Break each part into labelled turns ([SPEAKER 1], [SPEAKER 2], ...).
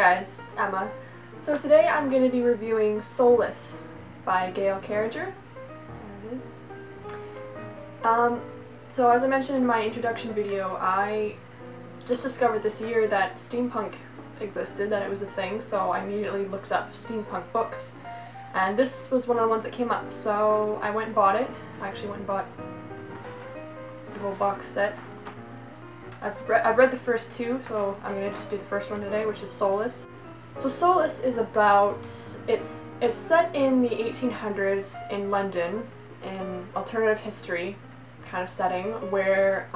[SPEAKER 1] guys, it's Emma. So today I'm going to be reviewing Soulless by Gail Carriger. There it is. So as I mentioned in my introduction video, I just discovered this year that steampunk existed, that it was a thing, so I immediately looked up steampunk books. And this was one of the ones that came up, so I went and bought it. I actually went and bought the whole box set. I've read the first two, so I'm going to just do the first one today, which is Soulless. So Soulless is about, it's set in the 1800s in London, in alternative history kind of setting, where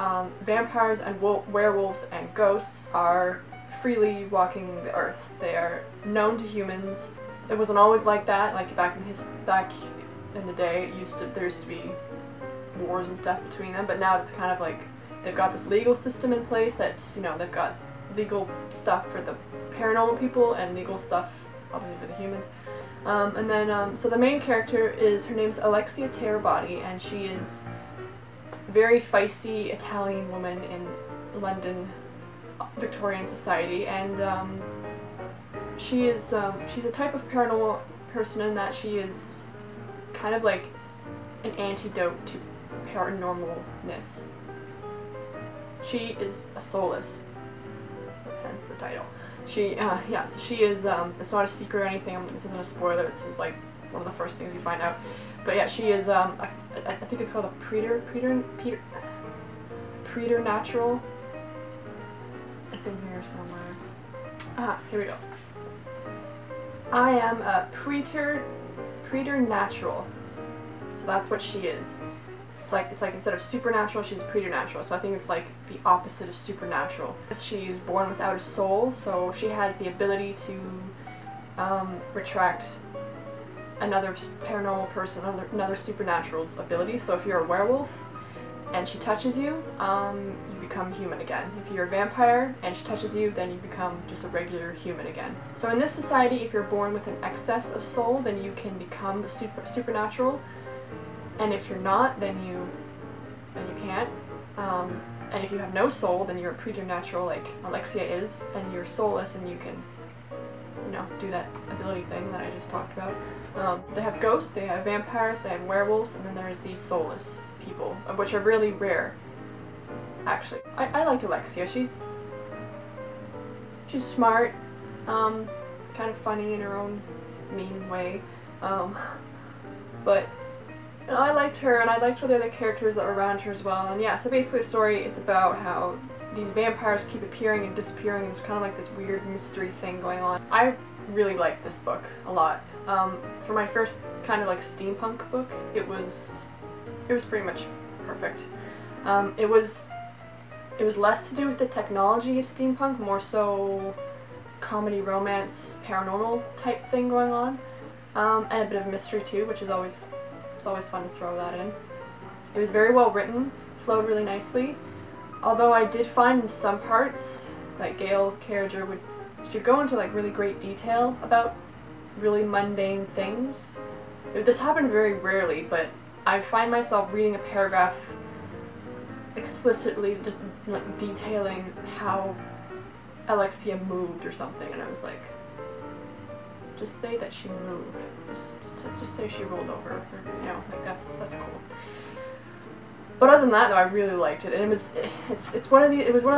[SPEAKER 1] vampires and werewolves and ghosts are freely walking the earth. They are known to humans. It wasn't always like that, like back in the day, there used to be wars and stuff between them, but now it's kind of like they've got this legal system in place that's, you know, they've got legal stuff for the paranormal people and legal stuff obviously for the humans. So the main character is, her name's Alexia Terabody, and she is a very feisty Italian woman in London Victorian society, and she's a type of paranormal person in that she is kind of like an antidote to paranormalness. She is a soulless, hence the title. So she is, it's not a secret or anything, this isn't a spoiler, it's just like one of the first things you find out. But yeah, she is, I think it's called a preternatural. It's in here somewhere. Ah, here we go. I am a preternatural. So that's what she is. It's like instead of supernatural, she's preternatural. So I think it's like the opposite of supernatural. She is born without a soul, so she has the ability to retract another paranormal person, another supernatural's ability. So if you're a werewolf and she touches you, you become human again. If you're a vampire and she touches you, then you become just a regular human again. So in this society, if you're born with an excess of soul, then you can become a supernatural. And if you're not, then you can't. And if you have no soul, then you're a preternatural, like Alexia is, and you're soulless, and you can, you know, do that ability thing that I just talked about. They have ghosts, they have vampires, they have werewolves, and then there's these soulless people, which are really rare, actually. I like Alexia. She's smart, kind of funny in her own mean way, but you know, I liked her, and I liked all the other characters that were around her as well. And yeah, so basically the story is about how these vampires keep appearing and disappearing, and there's kind of like this weird mystery thing going on. I really liked this book a lot. For my first kind of like steampunk book, it was pretty much perfect. It was less to do with the technology of steampunk, more so comedy, romance, paranormal type thing going on, and a bit of mystery too, which is always fun to throw that in. It was very well written, flowed really nicely, although I did find in some parts that Gail Carriger she'd go into like really great detail about really mundane things. This happened very rarely, but I find myself reading a paragraph explicitly just like detailing how Alexia moved or something, and I was like, just say that she moved. Just say she rolled over, or, you know, like that's cool. But other than that, though, I really liked it, and it was one of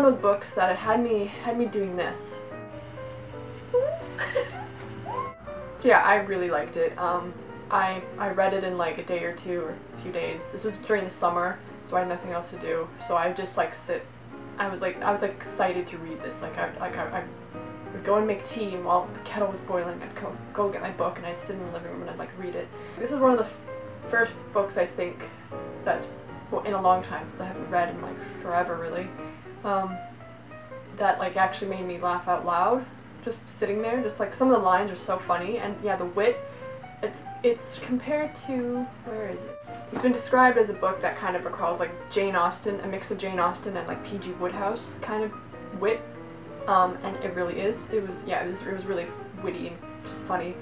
[SPEAKER 1] those books that it had me doing this. So yeah, I really liked it. I read it in like a day or two or a few days. This was during the summer, so I had nothing else to do. So I would just like I was excited to read this. I would go and make tea, and while the kettle was boiling, I'd go get my book, and I'd sit in the living room and I'd like read it. This is one of the first books I think that's, well, in a long time, since I haven't read in like forever really, that like actually made me laugh out loud, just sitting there. Just like some of the lines are so funny, and yeah, the wit. It's compared to, where is it? It's been described as a book that kind of recalls like Jane Austen, a mix of Jane Austen and like P.G. Wodehouse kind of wit. And it really is. It was really witty and just funny.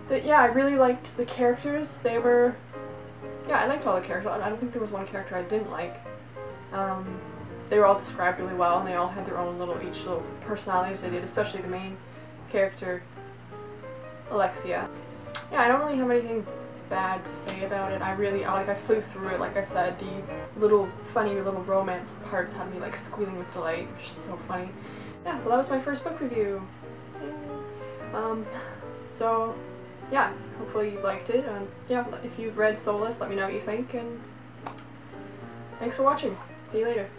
[SPEAKER 1] But yeah, I really liked the characters. I liked all the characters. I don't think there was one character I didn't like. They were all described really well, and they all had their own each little personalities they did, especially the main character, Alexia. Yeah, I don't really have anything bad to say about it. I flew through it, like I said. The little funny little romance parts had me like squealing with delight, which is so funny. Yeah, so that was my first book review. So yeah, hopefully you liked it, and yeah, if you've read Soulless, let me know what you think, and thanks for watching. See you later.